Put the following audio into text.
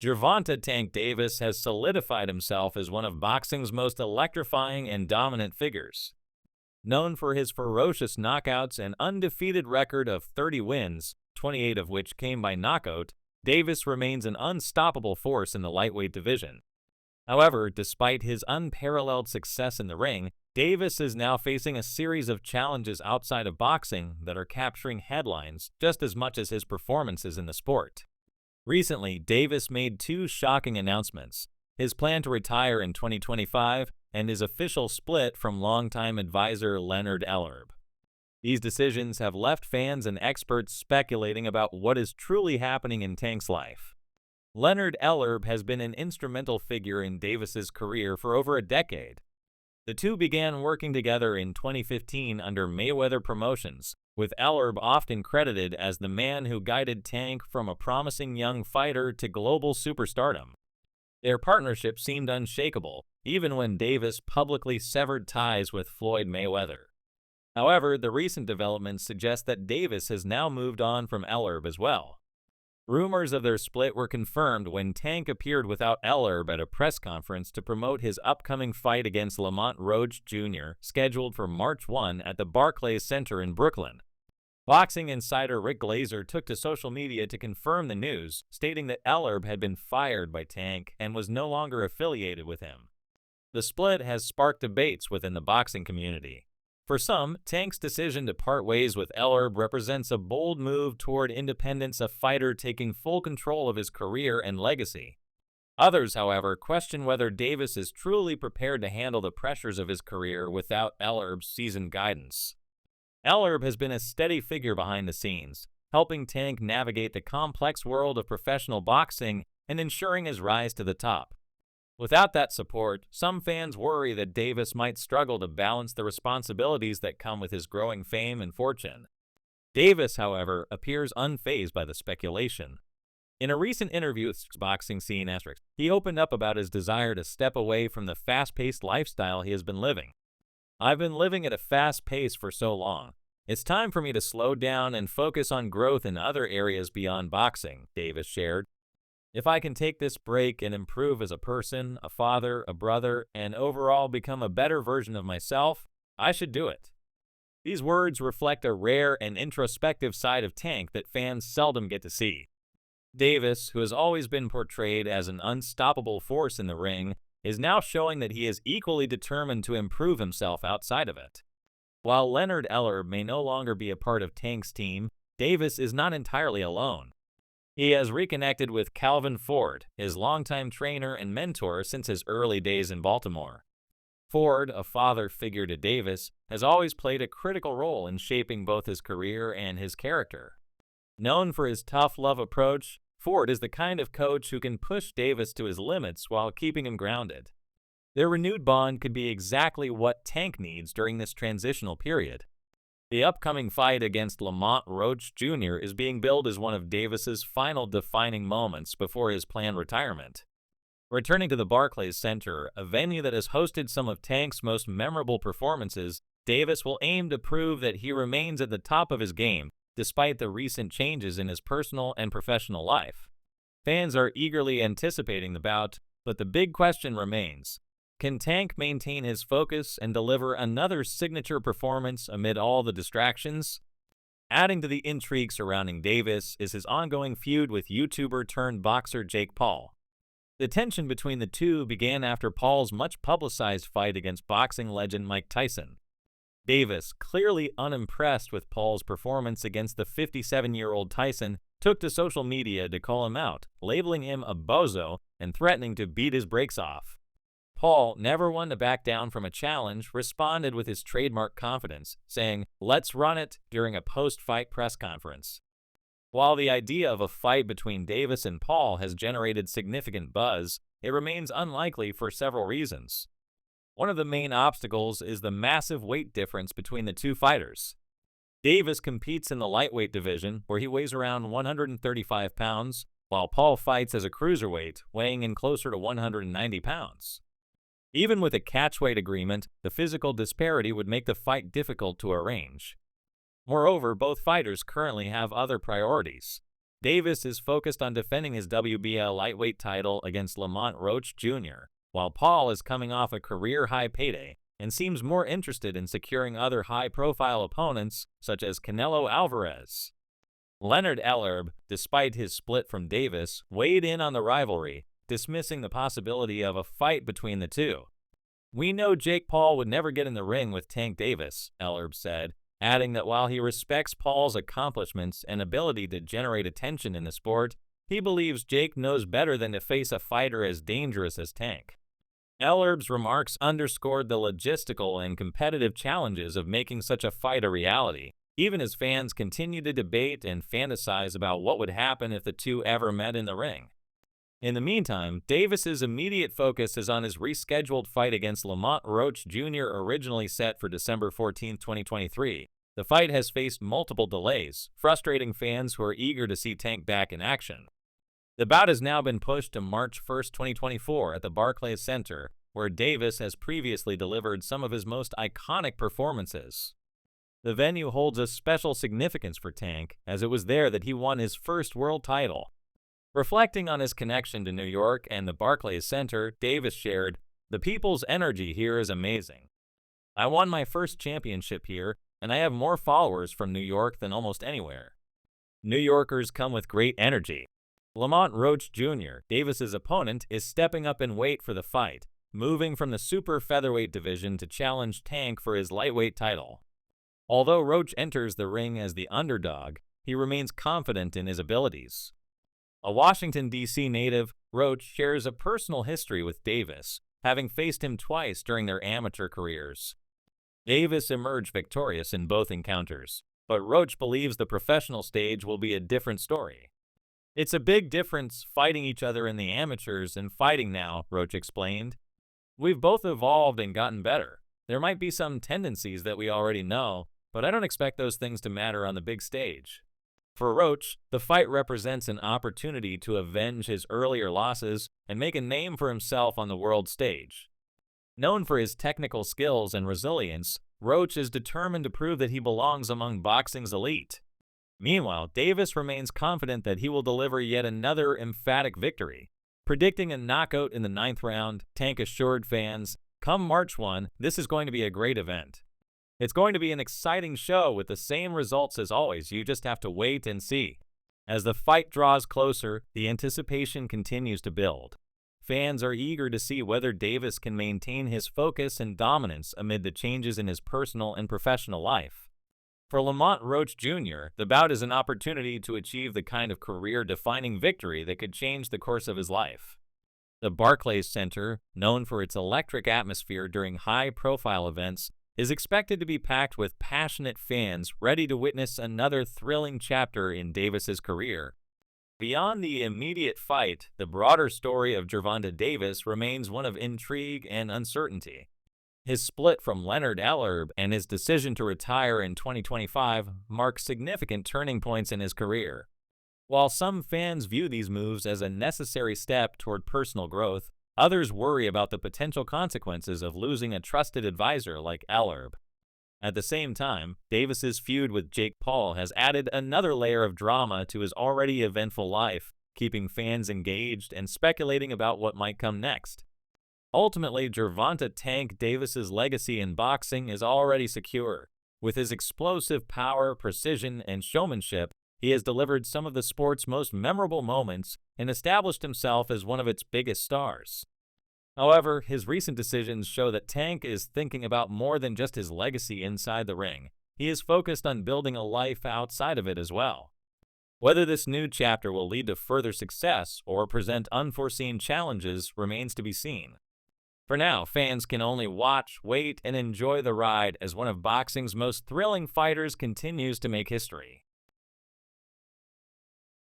Gervonta Tank Davis has solidified himself as one of boxing's most electrifying and dominant figures. Known for his ferocious knockouts and undefeated record of 30 wins, 28 of which came by knockout, Davis remains an unstoppable force in the lightweight division. However, despite his unparalleled success in the ring, Davis is now facing a series of challenges outside of boxing that are capturing headlines just as much as his performances in the sport. Recently, Davis made two shocking announcements: his plan to retire in 2025 and his official split from longtime advisor Leonard Ellerb. These decisions have left fans and experts speculating about what is truly happening in Tank's life. Leonard Ellerb has been an instrumental figure in Davis's career for over a decade. The two began working together in 2015 under Mayweather Promotions, with Ellerb often credited as the man who guided Tank from a promising young fighter to global superstardom. Their partnership seemed unshakable, even when Davis publicly severed ties with Floyd Mayweather. However, the recent developments suggest that Davis has now moved on from Ellerb as well. Rumors of their split were confirmed when Tank appeared without Ellerb at a press conference to promote his upcoming fight against Lamont Roach Jr., scheduled for March 1 at the Barclays Center in Brooklyn. Boxing insider Rick Glazer took to social media to confirm the news, stating that Ellerb had been fired by Tank and was no longer affiliated with him. The split has sparked debates within the boxing community. For some, Tank's decision to part ways with Ellerb represents a bold move toward independence, a fighter taking full control of his career and legacy. Others, however, question whether Davis is truly prepared to handle the pressures of his career without Ellerb's seasoned guidance. Ellerb has been a steady figure behind the scenes, helping Tank navigate the complex world of professional boxing and ensuring his rise to the top. Without that support, some fans worry that Davis might struggle to balance the responsibilities that come with his growing fame and fortune. Davis, however, appears unfazed by the speculation. In a recent interview with Boxing Scene Asterisk, he opened up about his desire to step away from the fast-paced lifestyle he has been living. "I've been living at a fast pace for so long. It's time for me to slow down and focus on growth in other areas beyond boxing," Davis shared. "If I can take this break and improve as a person, a father, a brother, and overall become a better version of myself, I should do it." These words reflect a rare and introspective side of Tank that fans seldom get to see. Davis, who has always been portrayed as an unstoppable force in the ring, is now showing that he is equally determined to improve himself outside of it. While Leonard Ellerb may no longer be a part of Tank's team, Davis is not entirely alone. He has reconnected with Calvin Ford, his longtime trainer and mentor since his early days in Baltimore. Ford, a father figure to Davis, has always played a critical role in shaping both his career and his character. Known for his tough love approach, Ford is the kind of coach who can push Davis to his limits while keeping him grounded. Their renewed bond could be exactly what Tank needs during this transitional period. The upcoming fight against Lamont Roach Jr. is being billed as one of Davis's final defining moments before his planned retirement. Returning to the Barclays Center, a venue that has hosted some of Tank's most memorable performances, Davis will aim to prove that he remains at the top of his game, despite the recent changes in his personal and professional life. Fans are eagerly anticipating the bout, but the big question remains: can Tank maintain his focus and deliver another signature performance amid all the distractions? Adding to the intrigue surrounding Davis is his ongoing feud with YouTuber-turned-boxer Jake Paul. The tension between the two began after Paul's much-publicized fight against boxing legend Mike Tyson. Davis, clearly unimpressed with Paul's performance against the 57-year-old Tyson, took to social media to call him out, labeling him a bozo and threatening to beat his brakes off. Paul, never one to back down from a challenge, responded with his trademark confidence, saying, "Let's run it," during a post-fight press conference. While the idea of a fight between Davis and Paul has generated significant buzz, it remains unlikely for several reasons. One of the main obstacles is the massive weight difference between the two fighters. Davis competes in the lightweight division, where he weighs around 135 pounds, while Paul fights as a cruiserweight, weighing in closer to 190 pounds. Even with a catchweight agreement, the physical disparity would make the fight difficult to arrange. Moreover, both fighters currently have other priorities. Davis is focused on defending his WBL lightweight title against Roach Jr., while Paul is coming off a career-high payday and seems more interested in securing other high-profile opponents such as Canelo Alvarez. Leonard Ellerbe, despite his split from Davis, weighed in on the rivalry, dismissing the possibility of a fight between the two. "We know Jake Paul would never get in the ring with Tank Davis," Ellerbe said, adding that while he respects Paul's accomplishments and ability to generate attention in the sport, he believes Jake knows better than to face a fighter as dangerous as Tank. Ellerbe's remarks underscored the logistical and competitive challenges of making such a fight a reality, even as fans continue to debate and fantasize about what would happen if the two ever met in the ring. In the meantime, Davis's immediate focus is on his rescheduled fight against Roach Jr., originally set for December 14, 2023. The fight has faced multiple delays, frustrating fans who are eager to see Tank back in action. The bout has now been pushed to March 1, 2024 at the Barclays Center, where Davis has previously delivered some of his most iconic performances. The venue holds a special significance for Tank, as it was there that he won his first world title. Reflecting on his connection to New York and the Barclays Center, Davis shared, "The people's energy here is amazing. I won my first championship here, and I have more followers from New York than almost anywhere. New Yorkers come with great energy." Roach Jr., Davis's opponent, is stepping up in weight for the fight, moving from the super featherweight division to challenge Tank for his lightweight title. Although Roach enters the ring as the underdog, he remains confident in his abilities. A Washington, D.C. native, Roach shares a personal history with Davis, having faced him twice during their amateur careers. Davis emerged victorious in both encounters, but Roach believes the professional stage will be a different story. "It's a big difference fighting each other in the amateurs and fighting now," Roach explained. "We've both evolved and gotten better. There might be some tendencies that we already know, but I don't expect those things to matter on the big stage." For Roach, the fight represents an opportunity to avenge his earlier losses and make a name for himself on the world stage. Known for his technical skills and resilience, Roach is determined to prove that he belongs among boxing's elite. Meanwhile, Davis remains confident that he will deliver yet another emphatic victory. Predicting a knockout in the 9th round, Tank assured fans, "Come March 1, this is going to be a great event. It's going to be an exciting show with the same results as always, you just have to wait and see." As the fight draws closer, the anticipation continues to build. Fans are eager to see whether Davis can maintain his focus and dominance amid the changes in his personal and professional life. For Roach Jr., the bout is an opportunity to achieve the kind of career-defining victory that could change the course of his life. The Barclays Center, known for its electric atmosphere during high-profile events, is expected to be packed with passionate fans ready to witness another thrilling chapter in Davis's career. Beyond the immediate fight, the broader story of Gervonta Davis remains one of intrigue and uncertainty. His split from Leonard Ellerbe and his decision to retire in 2025 mark significant turning points in his career. While some fans view these moves as a necessary step toward personal growth, others worry about the potential consequences of losing a trusted advisor like Ellerbe. At the same time, Davis's feud with Jake Paul has added another layer of drama to his already eventful life, keeping fans engaged and speculating about what might come next. Ultimately, Gervonta "Tank" Davis's legacy in boxing is already secure. With his explosive power, precision, and showmanship, he has delivered some of the sport's most memorable moments and established himself as one of its biggest stars. However, his recent decisions show that Tank is thinking about more than just his legacy inside the ring. He is focused on building a life outside of it as well. Whether this new chapter will lead to further success or present unforeseen challenges remains to be seen. For now, fans can only watch, wait, and enjoy the ride as one of boxing's most thrilling fighters continues to make history.